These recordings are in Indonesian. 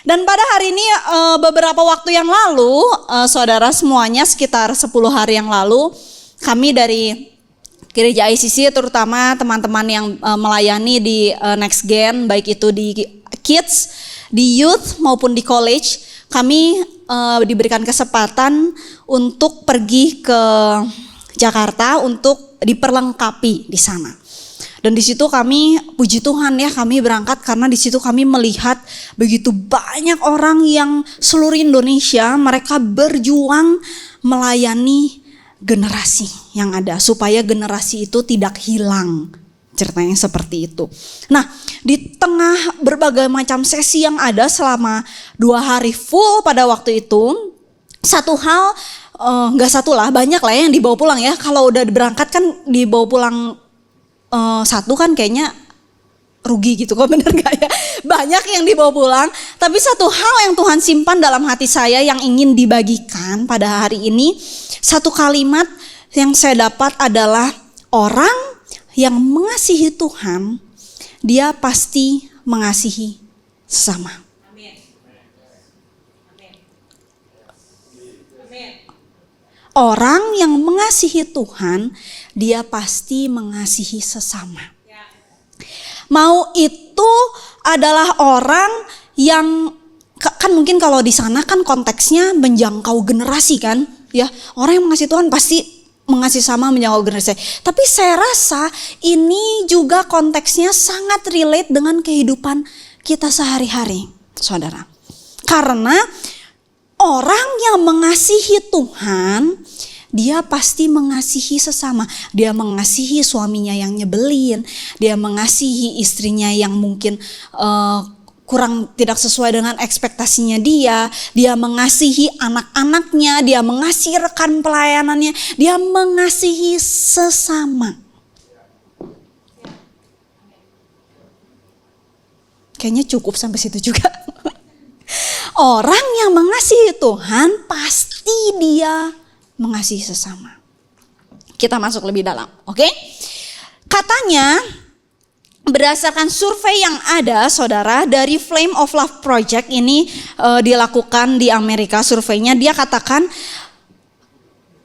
Dan pada hari ini beberapa waktu yang lalu, saudara semuanya sekitar 10 hari yang lalu, kami dari Gereja ICC terutama teman-teman yang melayani di Next Gen, baik itu di kids, di youth maupun di college, kami diberikan kesempatan untuk pergi ke Jakarta untuk diperlengkapi di sana. Dan di situ kami, puji Tuhan ya, kami berangkat karena di situ kami melihat begitu banyak orang yang seluruh Indonesia mereka berjuang melayani generasi yang ada supaya generasi itu tidak hilang. Ceritanya seperti itu. Nah, di tengah berbagai macam sesi yang ada selama 2 hari full pada waktu itu, satu hal nggak satu lah, banyak lah yang dibawa pulang ya. Kalau udah berangkat kan dibawa pulang satu kan kayaknya rugi gitu, kok bener gak ya? Banyak yang dibawa pulang, tapi satu hal yang Tuhan simpan dalam hati saya yang ingin dibagikan pada hari ini, satu kalimat yang saya dapat adalah orang yang mengasihi Tuhan, dia pasti mengasihi sesama. Orang yang mengasihi Tuhan, dia pasti mengasihi sesama. Mau itu adalah orang yang kan mungkin kalau di sana kan konteksnya menjangkau generasi kan, ya. Orang yang mengasihi Tuhan pasti mengasihi sama menjangkau generasi. Tapi saya rasa ini juga konteksnya sangat relate dengan kehidupan kita sehari-hari, saudara. Karena orang yang mengasihi Tuhan, dia pasti mengasihi sesama. Dia mengasihi suaminya yang nyebelin, dia mengasihi istrinya yang mungkin kurang tidak sesuai dengan ekspektasinya dia mengasihi anak-anaknya, dia mengasihi rekan pelayanannya, dia mengasihi sesama. Kayaknya cukup sampai situ juga. Orang yang mengasihi Tuhan pasti dia mengasihi sesama. Kita masuk lebih dalam, oke? Katanya berdasarkan survei yang ada, saudara, dari Flame of Love Project ini dilakukan di Amerika surveinya, dia katakan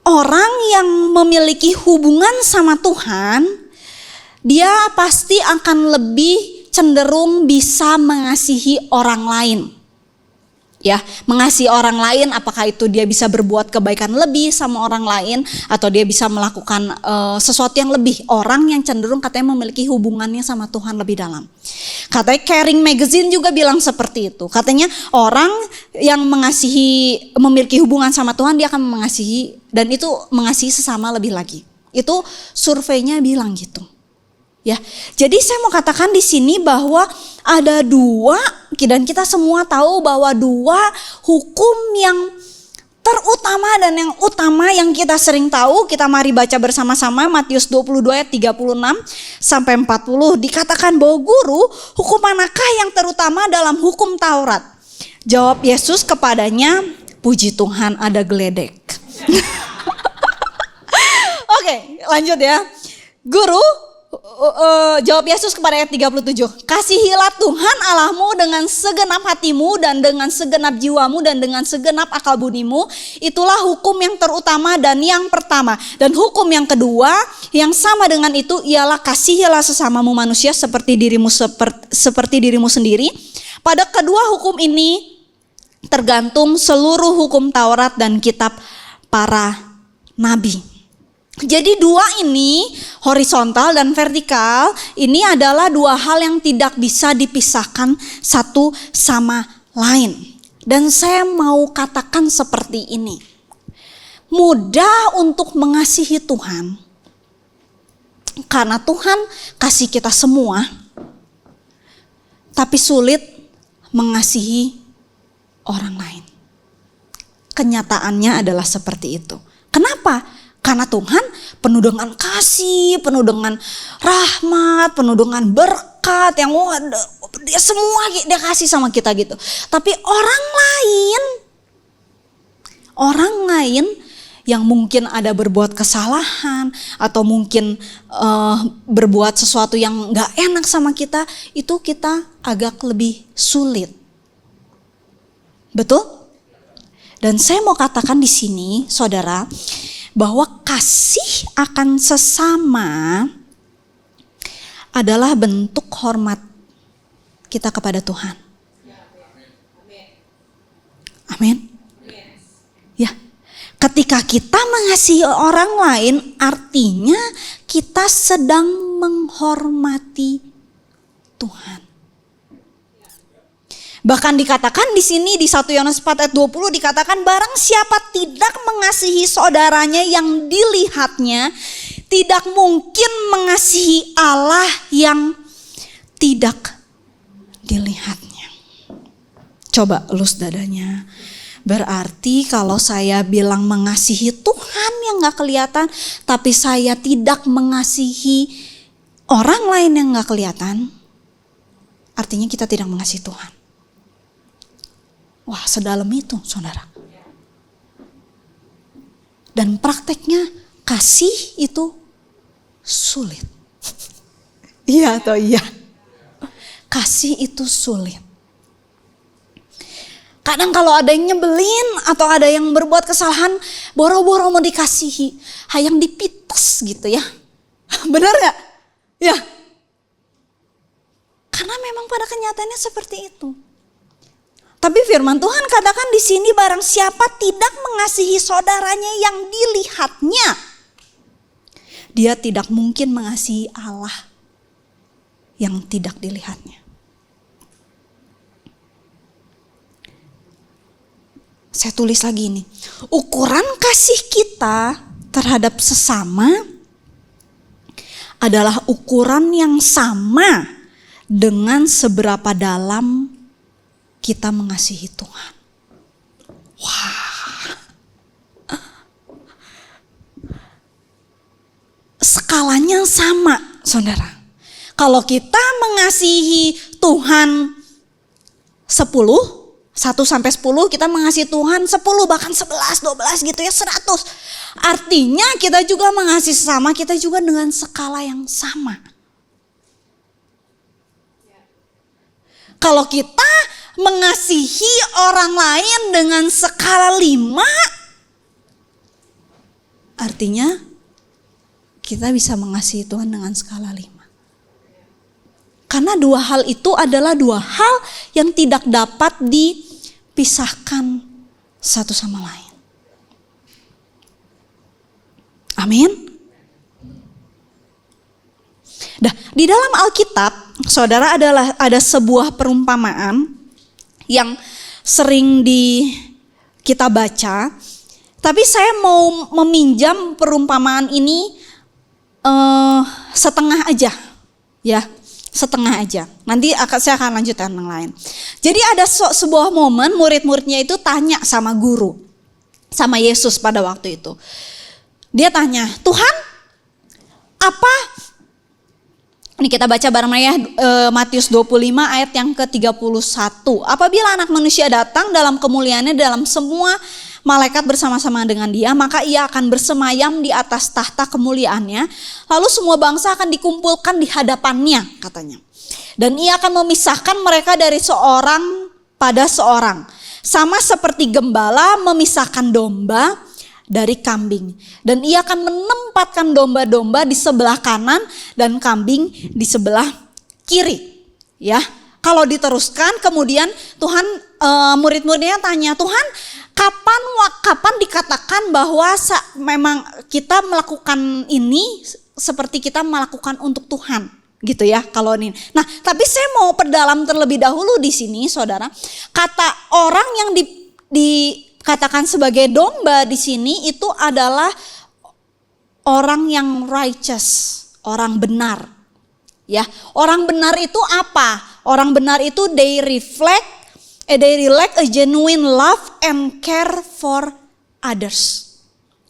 orang yang memiliki hubungan sama Tuhan, dia pasti akan lebih cenderung bisa mengasihi orang lain. Ya, mengasihi orang lain, apakah itu dia bisa berbuat kebaikan lebih sama orang lain atau dia bisa melakukan sesuatu yang lebih. Orang yang cenderung katanya memiliki hubungannya sama Tuhan lebih dalam. Katanya Caring Magazine juga bilang seperti itu. Katanya orang yang memiliki hubungan sama Tuhan, dia akan mengasihi, dan itu mengasihi sesama lebih lagi. Itu surveinya bilang gitu. Ya, jadi saya mau katakan di sini bahwa ada dua, dan kita semua tahu bahwa dua hukum yang terutama dan yang utama yang kita sering tahu. Kita mari baca bersama-sama Matius 22 ayat 36 sampai 40. Dikatakan bahwa guru, hukum manakah yang terutama dalam hukum Taurat? Jawab Yesus kepadanya, puji Tuhan ada geledek. Oke, lanjut ya. Guru, jawab Yesus kepada ayat 37. Kasihilah Tuhan Allahmu dengan segenap hatimu dan dengan segenap jiwamu dan dengan segenap akal budimu. Itulah hukum yang terutama dan yang pertama. Dan hukum yang kedua yang sama dengan itu ialah kasihilah sesamamu manusia seperti dirimu sendiri. Pada kedua hukum ini tergantung seluruh hukum Taurat dan kitab para nabi. Jadi dua ini, horizontal dan vertikal, ini adalah dua hal yang tidak bisa dipisahkan satu sama lain. Dan saya mau katakan seperti ini. Mudah untuk mengasihi Tuhan, karena Tuhan kasih kita semua, tapi sulit mengasihi orang lain. Kenyataannya adalah seperti itu. Kenapa? Karena Tuhan penuh dengan kasih, penuh dengan rahmat, penuh dengan berkat yang dia semua dia kasih sama kita gitu. Tapi orang lain yang mungkin ada berbuat kesalahan atau mungkin berbuat sesuatu yang gak enak sama kita, itu kita agak lebih sulit Betul? Dan saya mau katakan di sini, saudara, bahwa kasih akan sesama adalah bentuk hormat kita kepada Tuhan. Amin. Ya, ketika kita mengasihi orang lain, artinya kita sedang menghormati Tuhan. Bahkan dikatakan di sini di 1 Yohanes 4 ayat 20 dikatakan barang siapa tidak mengasihi saudaranya yang dilihatnya, tidak mungkin mengasihi Allah yang tidak dilihatnya. Coba elus dadanya. Berarti kalau saya bilang mengasihi Tuhan yang gak kelihatan, tapi saya tidak mengasihi orang lain yang gak kelihatan, artinya kita tidak mengasihi Tuhan. Wah, sedalam itu, saudara. Dan prakteknya kasih itu sulit. Iya atau iya? Kasih itu sulit. Kadang kalau ada yang nyebelin atau ada yang berbuat kesalahan, boro-boro mau dikasihi, hayang dipites gitu ya. Benar gak? Ya. Karena memang pada kenyataannya seperti itu. Tapi firman Tuhan katakan di sini barang siapa tidak mengasihi saudaranya yang dilihatnya, dia tidak mungkin mengasihi Allah yang tidak dilihatnya. Saya tulis lagi ini, ukuran kasih kita terhadap sesama adalah ukuran yang sama dengan seberapa dalam kita mengasihi Tuhan. Wah. Skalanya sama, saudara. Kalau kita mengasihi Tuhan 1 sampai 10, kita mengasihi Tuhan 10, bahkan 11, 12 gitu ya, 100. Artinya kita juga mengasihi sesama kita juga dengan skala yang sama. Kalau kita mengasihi orang lain dengan skala 5, artinya kita bisa mengasihi Tuhan dengan skala 5. Karena dua hal itu adalah dua hal yang tidak dapat dipisahkan satu sama lain. Amin. Nah, di dalam Alkitab, saudara, ada sebuah perumpamaan yang sering kita baca, tapi saya mau meminjam perumpamaan ini setengah aja, ya, setengah aja. Nanti saya akan lanjutkan yang lain. Jadi ada sebuah momen murid-muridnya itu tanya sama guru, sama Yesus pada waktu itu. Dia tanya, Tuhan, apa? Ini kita baca bareng ya, Matius 25 ayat yang ke-31. Apabila anak manusia datang dalam kemuliaannya dalam semua malaikat bersama-sama dengan dia, maka ia akan bersemayam di atas tahta kemuliaannya. Lalu semua bangsa akan dikumpulkan di hadapannya, katanya. Dan ia akan memisahkan mereka dari seorang pada seorang. Sama seperti gembala memisahkan domba dari kambing, dan ia akan menempatkan domba-domba di sebelah kanan dan kambing di sebelah kiri. Ya, kalau diteruskan kemudian Tuhan, murid-muridnya tanya, Tuhan, kapan dikatakan bahwa memang kita melakukan ini seperti kita melakukan untuk Tuhan, gitu ya? Kalau ini. Nah, tapi saya mau perdalam terlebih dahulu di sini, saudara. Kata orang yang dikatakan sebagai domba di sini itu adalah orang yang righteous, orang benar. Ya, orang benar itu apa? Orang benar itu they reflect a genuine love and care for others.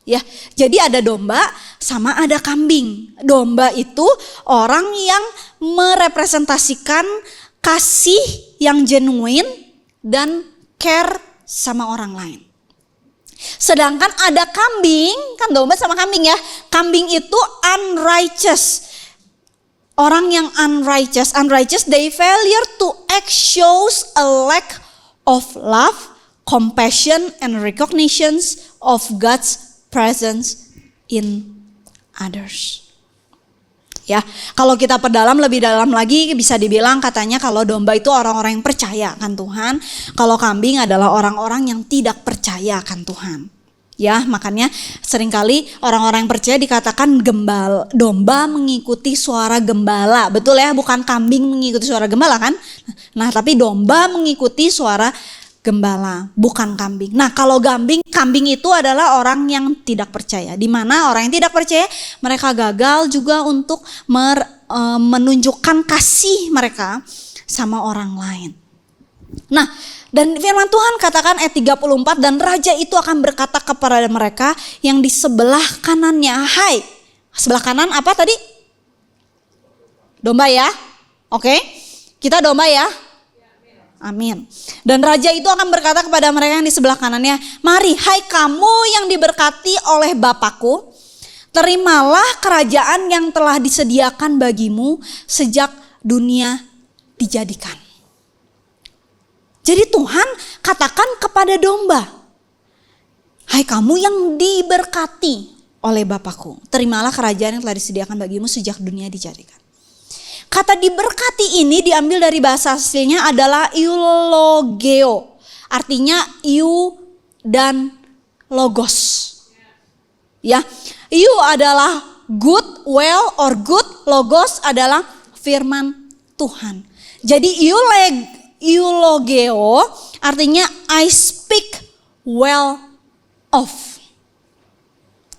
Ya, jadi ada domba sama ada kambing. Domba itu orang yang merepresentasikan kasih yang genuine dan care sama orang lain. Sedangkan ada kambing, kan domba sama kambing ya. Kambing itu unrighteous. Orang yang unrighteous, they failure to act shows a lack of love, compassion and recognitions of God's presence in others. Ya, kalau kita perdalam lebih dalam lagi bisa dibilang katanya kalau domba itu orang-orang yang percaya akan Tuhan, kalau kambing adalah orang-orang yang tidak percaya akan Tuhan. Ya, makanya seringkali orang-orang yang percaya dikatakan domba mengikuti suara gembala. Betul ya, bukan kambing mengikuti suara gembala kan? Nah, tapi domba mengikuti suara gembala, bukan kambing. Nah, kalau kambing itu adalah orang yang tidak percaya. Di mana orang yang tidak percaya, mereka gagal juga untuk menunjukkan kasih mereka sama orang lain. Nah, dan firman Tuhan katakan ayat 34, dan raja itu akan berkata kepada mereka yang di sebelah kanannya, hai, sebelah kanan apa tadi? Domba ya? Oke, kita domba ya? Amin. Dan raja itu akan berkata kepada mereka yang di sebelah kanannya, mari hai kamu yang diberkati oleh Bapakku, terimalah kerajaan yang telah disediakan bagimu sejak dunia dijadikan. Jadi Tuhan katakan kepada domba, hai kamu yang diberkati oleh Bapakku, terimalah kerajaan yang telah disediakan bagimu sejak dunia dijadikan. Kata diberkati ini diambil dari bahasa aslinya adalah eulogeo. Artinya eu dan logos. Ya, eu adalah good, well or good, logos adalah firman Tuhan. Jadi eulogeo artinya I speak well of.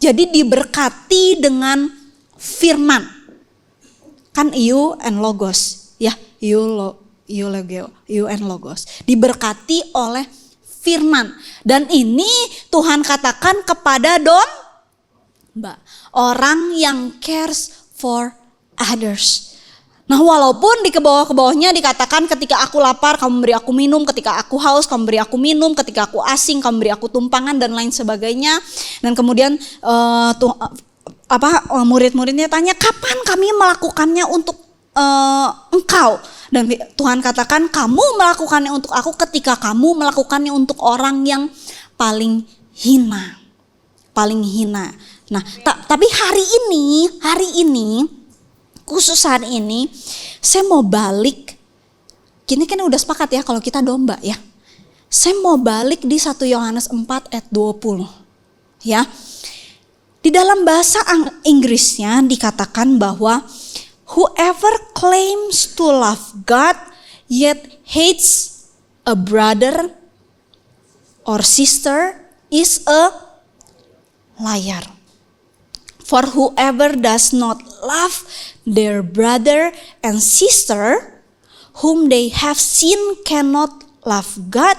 Jadi diberkati dengan firman. Kan you and logos, ya, you and logos, diberkati oleh firman. Dan ini Tuhan katakan kepada domba, orang yang cares for others. Nah, walaupun di bawah-bawahnya dikatakan ketika aku lapar kamu beri aku minum, ketika aku haus kamu beri aku minum, ketika aku asing kamu beri aku tumpangan dan lain sebagainya. Dan kemudian murid-muridnya tanya, kapan kami melakukannya untuk engkau? Dan Tuhan katakan, kamu melakukannya untuk aku ketika kamu melakukannya untuk orang yang paling hina. Nah, tapi hari ini khusus hari ini saya mau balik. Kini kan udah sepakat ya kalau kita domba ya. Saya mau balik di 1 Yohanes 4 ayat 20. Ya. Di dalam bahasa Inggrisnya dikatakan bahwa whoever claims to love God yet hates a brother or sister is a liar. For whoever does not love their brother and sister whom they have seen cannot love God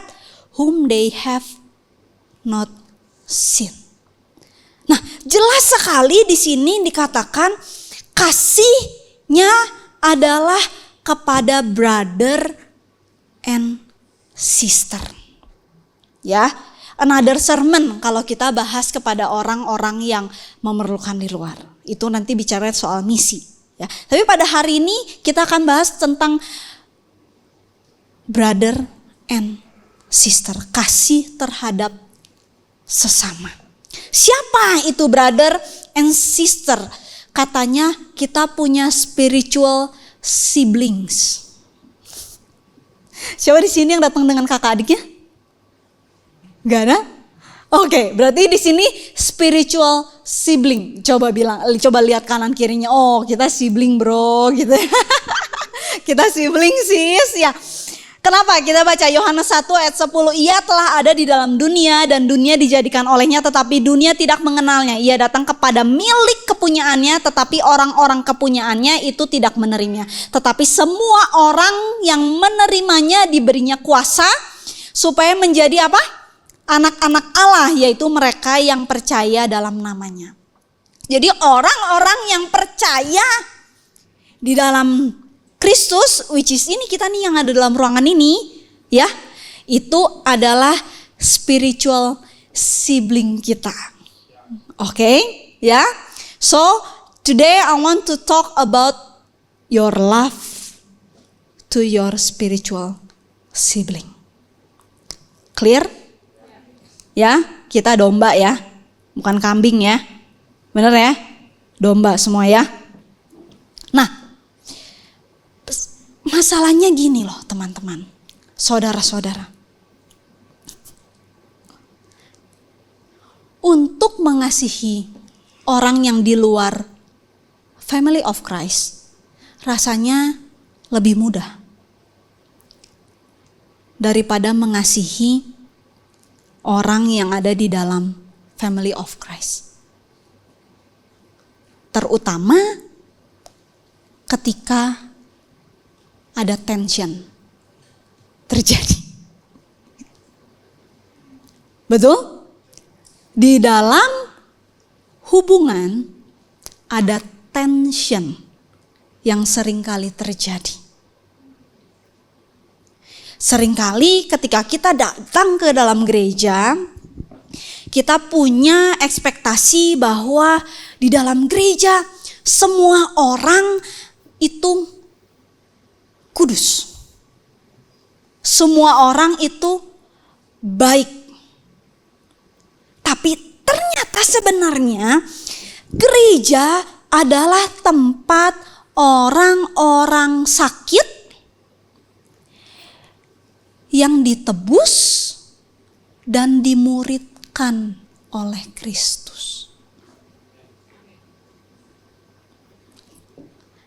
whom they have not seen. Nah, jelas sekali di sini dikatakan kasihnya adalah kepada brother and sister. Ya, another sermon kalau kita bahas kepada orang-orang yang memerlukan di luar. Itu nanti bicara soal misi. Ya, tapi pada hari ini kita akan bahas tentang brother and sister, kasih terhadap sesama. Siapa itu brother and sister? Katanya kita punya spiritual siblings. Siapa di sini yang datang dengan kakak adiknya? Gak ada? Oke, berarti di sini spiritual sibling. Coba lihat kanan kirinya. Oh, kita sibling bro, gitu. Kita sibling sis ya. Kenapa? Kita baca Yohanes 1 ayat 10. Ia telah ada di dalam dunia dan dunia dijadikan olehnya tetapi dunia tidak mengenalnya. Ia datang kepada milik kepunyaannya tetapi orang-orang kepunyaannya itu tidak menerimanya. Tetapi semua orang yang menerimanya diberinya kuasa supaya menjadi apa? Anak-anak Allah, yaitu mereka yang percaya dalam namanya. Jadi orang-orang yang percaya di dalam Kristus, which is ini kita nih yang ada dalam ruangan ini, ya, itu adalah spiritual sibling kita. Oke, ya. So today I want to talk about your love to your spiritual sibling. Clear? Ya, kita domba ya, bukan kambing ya. Bener ya? Domba semua ya. Nah, masalahnya gini loh teman-teman, saudara-saudara. Untuk mengasihi orang yang di luar family of Christ, rasanya lebih mudah daripada mengasihi orang yang ada di dalam family of Christ. Terutama ketika ada tension terjadi. Betul? Di dalam hubungan ada tension yang seringkali terjadi. Seringkali ketika kita datang ke dalam gereja, kita punya ekspektasi bahwa di dalam gereja semua orang itu kudus. Semua orang itu baik. Tapi ternyata sebenarnya gereja adalah tempat orang-orang sakit yang ditebus dan dimuridkan oleh Kristus.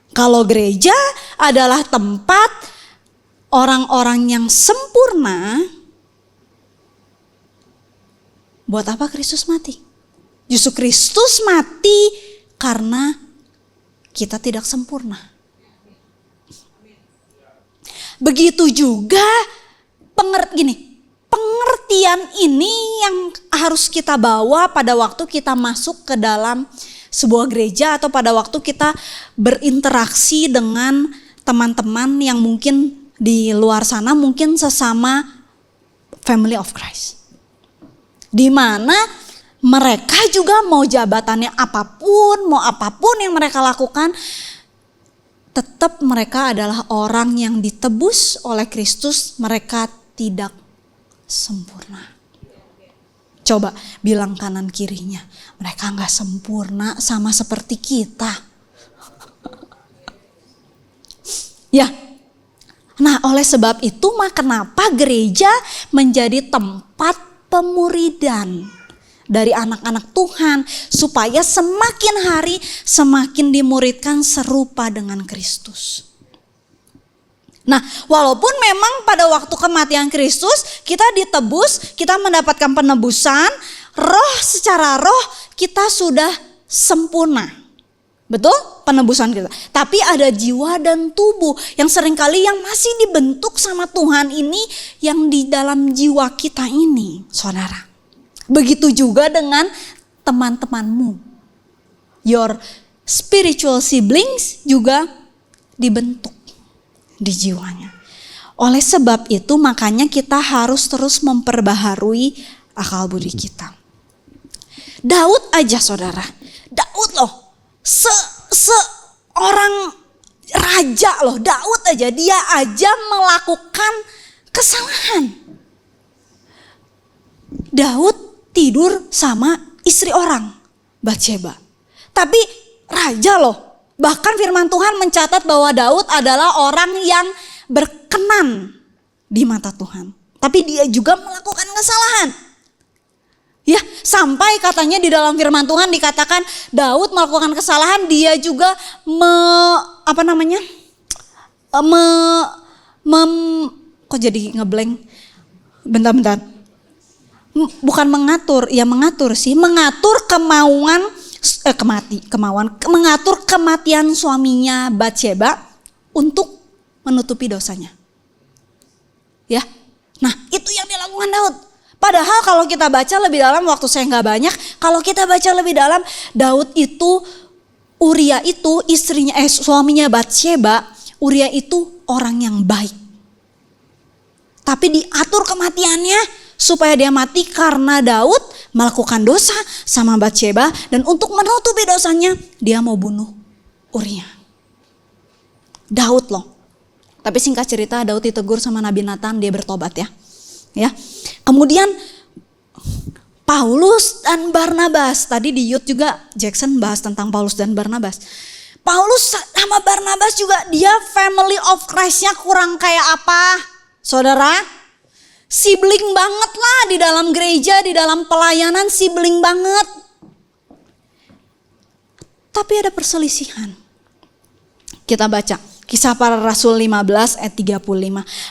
Kalau gereja adalah tempat orang-orang yang sempurna, buat apa Kristus mati? Justru Kristus mati karena kita tidak sempurna. Begitu juga pengertian ini yang harus kita bawa pada waktu kita masuk ke dalam sebuah gereja atau pada waktu kita berinteraksi dengan teman-teman yang mungkin di luar sana, mungkin sesama family of Christ. Di mana mereka juga mau jabatannya apapun, mau apapun yang mereka lakukan, tetap mereka adalah orang yang ditebus oleh Kristus, mereka tidak sempurna. Coba bilang kanan kirinya, mereka gak sempurna sama seperti kita. Ya, nah oleh sebab itu kenapa gereja menjadi tempat pemuridan dari anak-anak Tuhan, supaya semakin hari semakin dimuridkan serupa dengan Kristus. Nah, walaupun memang pada waktu kematian Kristus kita ditebus, kita mendapatkan penebusan, secara roh kita sudah sempurna. Betul? Penebusan kita. Tapi ada jiwa dan tubuh yang seringkali yang masih dibentuk sama Tuhan ini, yang di dalam jiwa kita ini, saudara. Begitu juga dengan teman-temanmu. Your spiritual siblings juga dibentuk di jiwanya. Oleh sebab itu makanya kita harus terus memperbaharui akal budi kita. Daud aja saudara, Daud loh, seorang raja loh, Daud aja, dia aja melakukan kesalahan. Daud tidur sama istri orang, Batsheba. Tapi raja loh. Bahkan firman Tuhan mencatat bahwa Daud adalah orang yang berkenan di mata Tuhan. Tapi dia juga melakukan kesalahan. Ya, sampai katanya di dalam firman Tuhan dikatakan Daud melakukan kesalahan, dia juga kok jadi ngeblank? Bentar. Bukan mengatur mengatur kematian suaminya Batsheba untuk menutupi dosanya. Ya. Nah, itu yang dilakukan Daud. Padahal kalau kita baca lebih dalam, waktu saya nggak banyak, kalau kita baca lebih dalam, Daud itu, Uria itu suaminya Batsheba, Uria itu orang yang baik. Tapi diatur kematiannya supaya dia mati karena Daud melakukan dosa sama Batsheba, dan untuk menutupi dosanya dia mau bunuh Uria. Daud loh. Tapi singkat cerita, Daud ditegur sama Nabi Nathan, dia bertobat ya. Kemudian Paulus dan Barnabas. Tadi di Youth juga Jackson bahas tentang Paulus dan Barnabas. Paulus sama Barnabas juga dia family of Christ-nya kurang kayak apa? Saudara, sibling banget lah di dalam gereja, di dalam pelayanan sibling banget. Tapi ada perselisihan. Kita baca Kisah Para Rasul 15 ayat 35.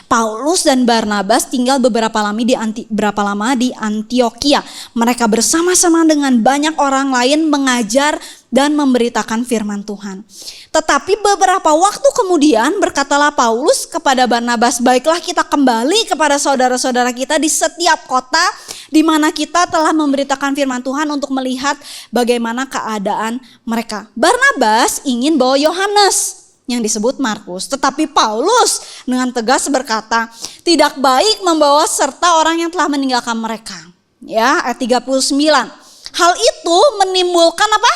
Paulus dan Barnabas tinggal beberapa lama di Antioquia. Mereka bersama-sama dengan banyak orang lain mengajar dan memberitakan firman Tuhan. Tetapi beberapa waktu kemudian berkatalah Paulus kepada Barnabas, baiklah kita kembali kepada saudara-saudara kita di setiap kota di mana kita telah memberitakan firman Tuhan untuk melihat bagaimana keadaan mereka. Barnabas ingin bawa Yohanes yang disebut Markus, tetapi Paulus dengan tegas berkata, tidak baik membawa serta orang yang telah meninggalkan mereka. Ya, ayat 39. Hal itu menimbulkan apa?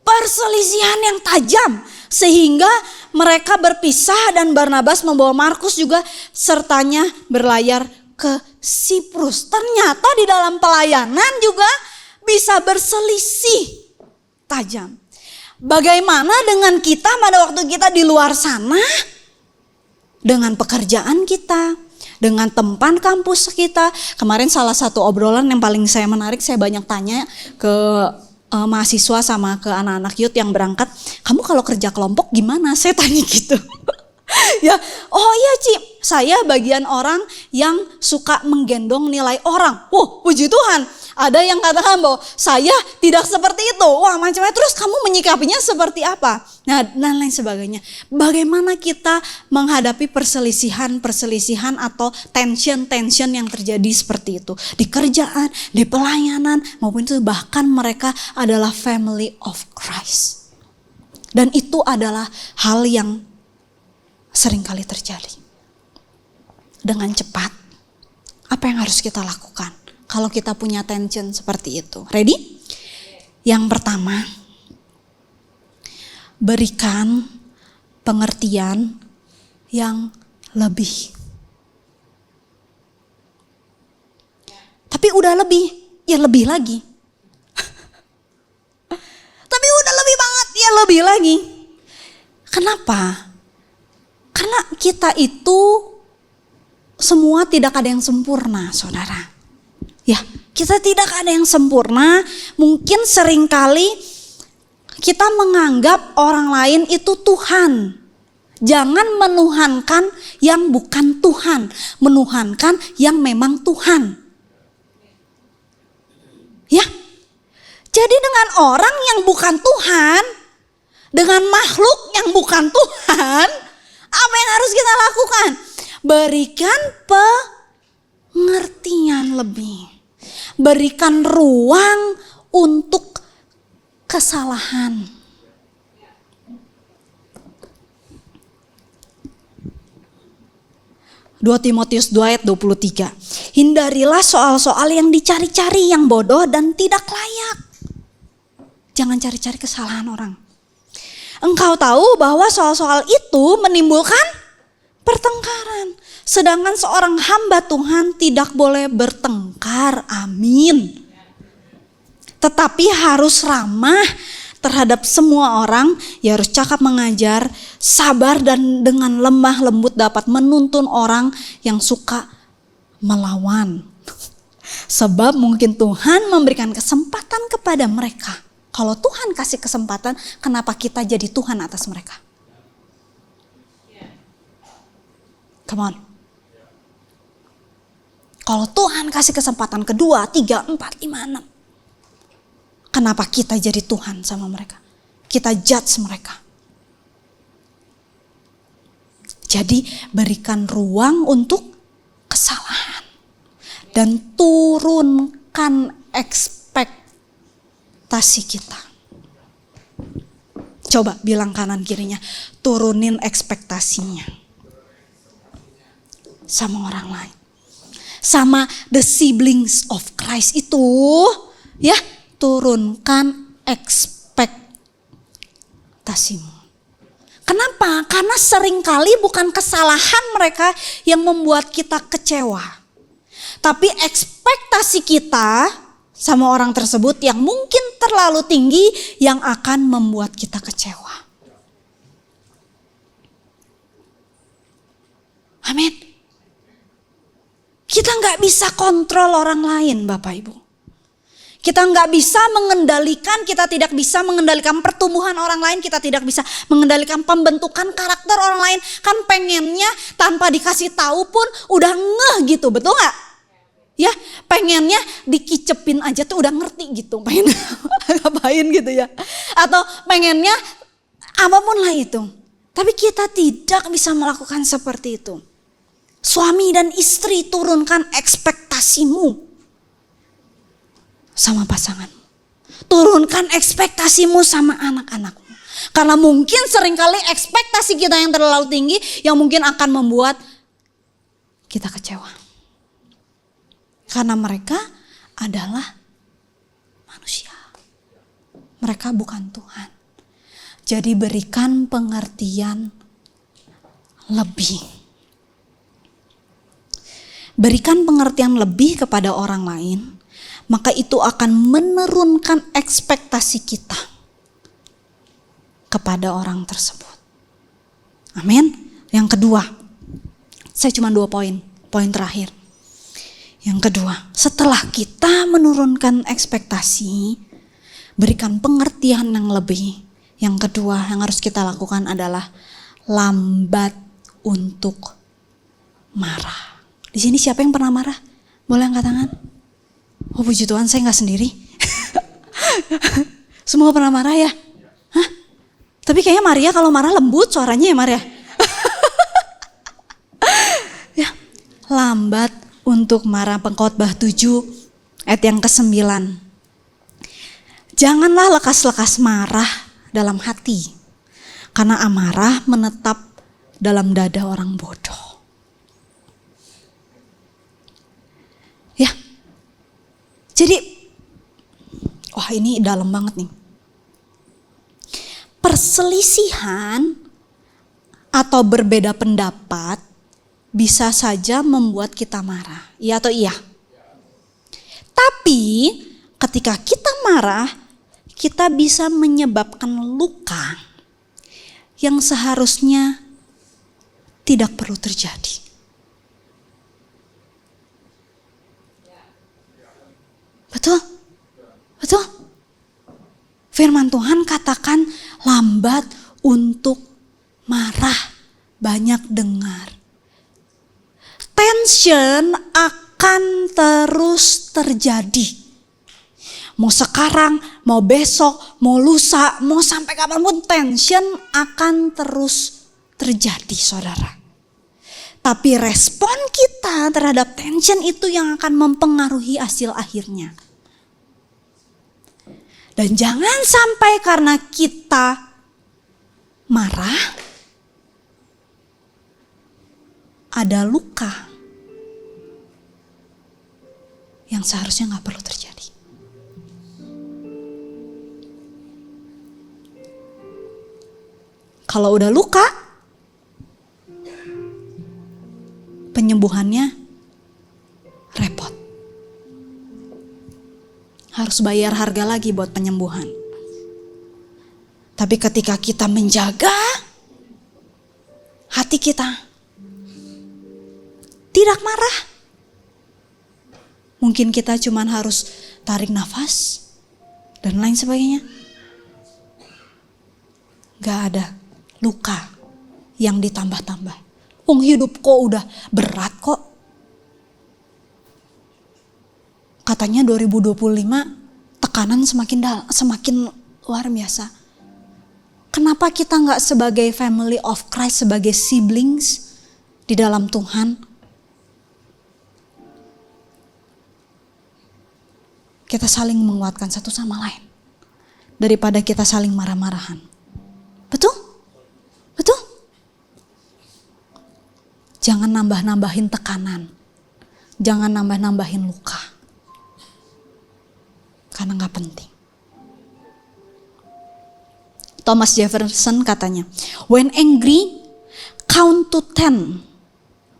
Perselisihan yang tajam sehingga mereka berpisah dan Barnabas membawa Markus juga sertanya berlayar ke Siprus. Ternyata di dalam pelayanan juga bisa berselisih tajam. Bagaimana dengan kita pada waktu kita di luar sana? Dengan pekerjaan kita, dengan tempat kampus kita. Kemarin salah satu obrolan yang paling saya menarik, saya banyak tanya ke mahasiswa sama ke anak-anak youth yang berangkat. Kamu kalau kerja kelompok gimana? Saya tanya gitu. Ya, oh iya Ci, saya bagian orang yang suka menggendong nilai orang. Puji Tuhan. Ada yang katakan bahwa saya tidak seperti itu. Wah, macam-macam. Terus kamu menyikapinya seperti apa? Nah, dan lain sebagainya. Bagaimana kita menghadapi perselisihan atau tension yang terjadi seperti itu. Di kerjaan, di pelayanan, maupun itu bahkan mereka adalah family of Christ. Dan itu adalah hal yang seringkali terjadi. Dengan cepat, apa yang harus kita lakukan kalau kita punya tension seperti itu? Ready? Yang pertama, berikan pengertian yang lebih. Tapi udah lebih, ya lebih lagi. Tapi udah lebih banget, ya lebih lagi. Kenapa? Karena kita itu semua tidak ada yang sempurna, saudara. Ya, kita tidak ada yang sempurna. Mungkin seringkali kita menganggap orang lain itu Tuhan. Jangan menuhankan yang bukan Tuhan. Menuhankan yang memang Tuhan. Ya, jadi dengan orang yang bukan Tuhan, dengan makhluk yang bukan Tuhan, apa yang harus kita lakukan? Berikan pengertian lebih. Berikan ruang untuk kesalahan. Dua Timotius 2 ayat 23. Hindarilah soal-soal yang dicari-cari yang bodoh dan tidak layak. Jangan cari-cari kesalahan orang. Engkau tahu bahwa soal-soal itu menimbulkan pertengkaran. Sedangkan seorang hamba Tuhan tidak boleh bertengkar. Amin. Tetapi harus ramah terhadap semua orang. Ya harus cakap mengajar, sabar dan dengan lemah lembut dapat menuntun orang yang suka melawan. Sebab mungkin Tuhan memberikan kesempatan kepada mereka. Kalau Tuhan kasih kesempatan, kenapa kita jadi Tuhan atas mereka? Come on. Kalau Tuhan kasih kesempatan kedua, 3, 4, 5, 6. Kenapa kita jadi Tuhan sama mereka? Kita judge mereka. Jadi berikan ruang untuk kesalahan. Dan turunkan ekspektasi kita. Coba bilang kanan kirinya, turunin ekspektasinya. Sama orang lain. Sama the siblings of Christ itu, ya, turunkan ekspektasimu. Kenapa? Karena seringkali bukan kesalahan mereka yang membuat kita kecewa. Tapi ekspektasi kita sama orang tersebut yang mungkin terlalu tinggi yang akan membuat kita kecewa. Amin. Kita nggak bisa kontrol orang lain, Bapak Ibu. Kita nggak bisa mengendalikan, kita tidak bisa mengendalikan pertumbuhan orang lain, kita tidak bisa mengendalikan pembentukan karakter orang lain. Kan pengennya tanpa dikasih tahu pun udah ngeh gitu, betul nggak? Ya, pengennya dikicepin aja tuh udah ngerti gitu, pengen ngapain gitu ya. Atau pengennya apapun lah itu. Tapi kita tidak bisa melakukan seperti itu. Suami dan istri, turunkan ekspektasimu sama pasangan. Turunkan ekspektasimu sama anak-anakmu. Karena mungkin seringkali ekspektasi kita yang terlalu tinggi yang mungkin akan membuat kita kecewa. Karena mereka adalah manusia. Mereka bukan Tuhan. Jadi berikan pengertian lebih. Berikan pengertian lebih kepada orang lain, maka itu akan menurunkan ekspektasi kita kepada orang tersebut. Amin. Yang kedua, saya cuma 2 poin terakhir. Yang kedua, setelah kita menurunkan ekspektasi, berikan pengertian yang lebih. Yang kedua yang harus kita lakukan adalah lambat untuk marah. Di sini siapa yang pernah marah? Boleh angkat tangan? Oh puji Tuhan, saya gak sendiri. Semua pernah marah ya? Hah? Tapi kayaknya Maria kalau marah lembut suaranya ya Maria. Ya, lambat untuk marah. Pengkhotbah 7 ayat yang ke-9. Janganlah lekas-lekas marah dalam hati, karena amarah menetap dalam dada orang bodoh. Ya, jadi, wah ini dalam banget nih. Perselisihan atau berbeda pendapat bisa saja membuat kita marah. Iya atau iya? Tapi ketika kita marah, kita bisa menyebabkan luka yang seharusnya tidak perlu terjadi. Betul? Betul? Firman Tuhan katakan lambat untuk marah, banyak dengar. Tension akan terus terjadi. Mau sekarang, mau besok, mau lusa, mau sampai kapanpun tension akan terus terjadi, saudara. Tapi respon kita terhadap tension itu yang akan mempengaruhi hasil akhirnya. Dan jangan sampai karena kita marah, ada luka yang seharusnya gak perlu terjadi. Kalau udah luka, penyembuhannya repot. Harus bayar harga lagi buat penyembuhan. Tapi ketika kita menjaga hati kita, tidak marah, mungkin kita cuman harus tarik nafas dan lain sebagainya. Gak ada luka yang ditambah-tambah. Hidup kok udah berat kok. Katanya 2025 tekanan semakin luar biasa. Kenapa kita gak sebagai family of Christ, sebagai siblings di dalam Tuhan, kita saling menguatkan satu sama lain daripada kita saling marah-marahan. Betul? Betul? Jangan nambah-nambahin tekanan. Jangan nambah-nambahin luka. Karena gak penting. Thomas Jefferson katanya, when angry, count to 10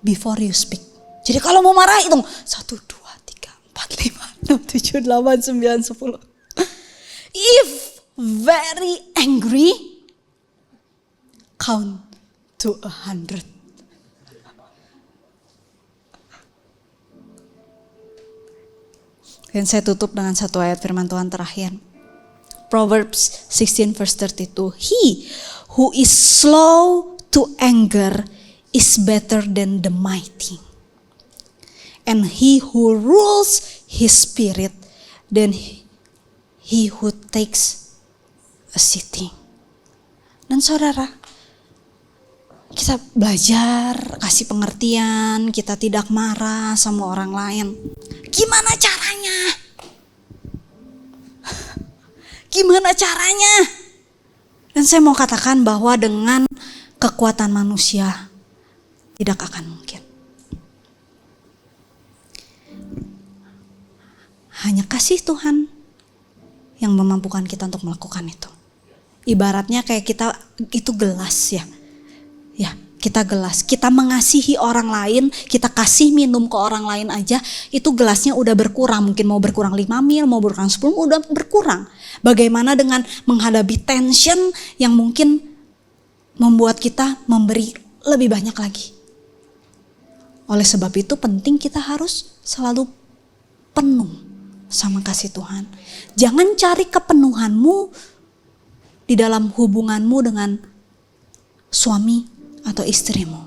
before you speak. Jadi kalau mau marah hitung 1, 2, 3, 4, 5, 6, 7, 8, 9, 10. If very angry, count to 100. Dan saya tutup dengan satu ayat firman Tuhan terakhir. Proverbs 16 verse 32. He who is slow to anger is better than the mighty. And he who rules his spirit than he who takes a city. Dan saudara, kita belajar kasih pengertian, kita tidak marah sama orang lain. Gimana caranya? Gimana caranya? Dan saya mau katakan bahwa dengan kekuatan manusia tidak akan mungkin. Hanya kasih Tuhan yang memampukan kita untuk melakukan itu. Ibaratnya kayak kita itu gelas ya. Ya, kita gelas. Kita mengasihi orang lain, kita kasih minum ke orang lain aja, itu gelasnya udah berkurang. Mungkin mau berkurang 5 ml, mau berkurang 10, udah berkurang. Bagaimana dengan menghadapi tension yang mungkin membuat kita memberi lebih banyak lagi. Oleh sebab itu penting kita harus selalu penuh sama kasih Tuhan. Jangan cari kepenuhanmu di dalam hubunganmu dengan suami atau istrimu.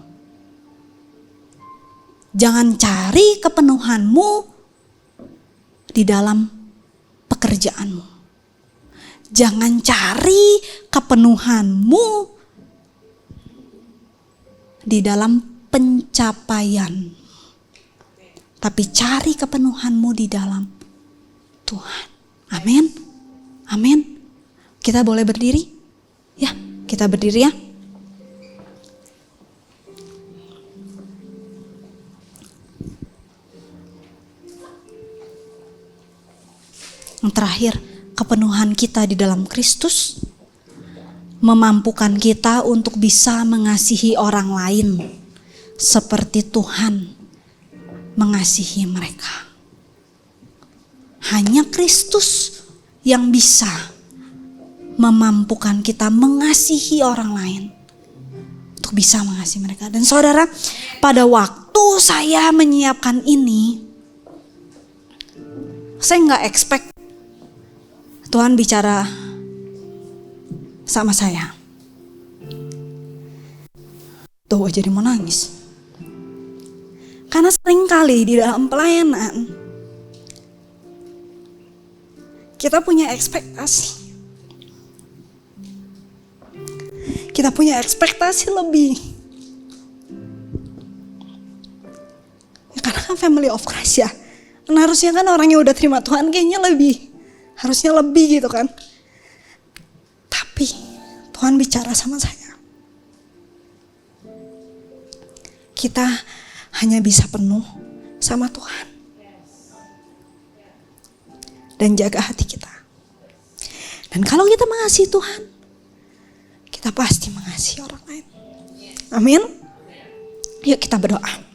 Jangan cari kepenuhanmu di dalam pekerjaanmu. Jangan cari kepenuhanmu di dalam pencapaian. Tapi cari kepenuhanmu di dalam Tuhan. Amin. Amin. Kita boleh berdiri? Ya, kita berdiri ya. Yang terakhir, kepenuhan kita di dalam Kristus memampukan kita untuk bisa mengasihi orang lain seperti Tuhan mengasihi mereka. Hanya Kristus yang bisa memampukan kita mengasihi orang lain untuk bisa mengasihi mereka. Dan saudara, pada waktu saya menyiapkan ini, saya nggak expect Tuhan bicara sama saya. Tuh jadi mau nangis. Karena seringkali di dalam pelayanan kita punya ekspektasi. Kita punya ekspektasi lebih. Ya, karena kan family of Christ ya. Dan harusnya kan orang yang udah terima Tuhan kayaknya lebih. Harusnya lebih gitu kan. Tapi Tuhan bicara sama saya. Kita hanya bisa penuh sama Tuhan. Dan jaga hati kita. Dan kalau kita mengasihi Tuhan, kita pasti mengasihi orang lain. Amin. Yuk kita berdoa.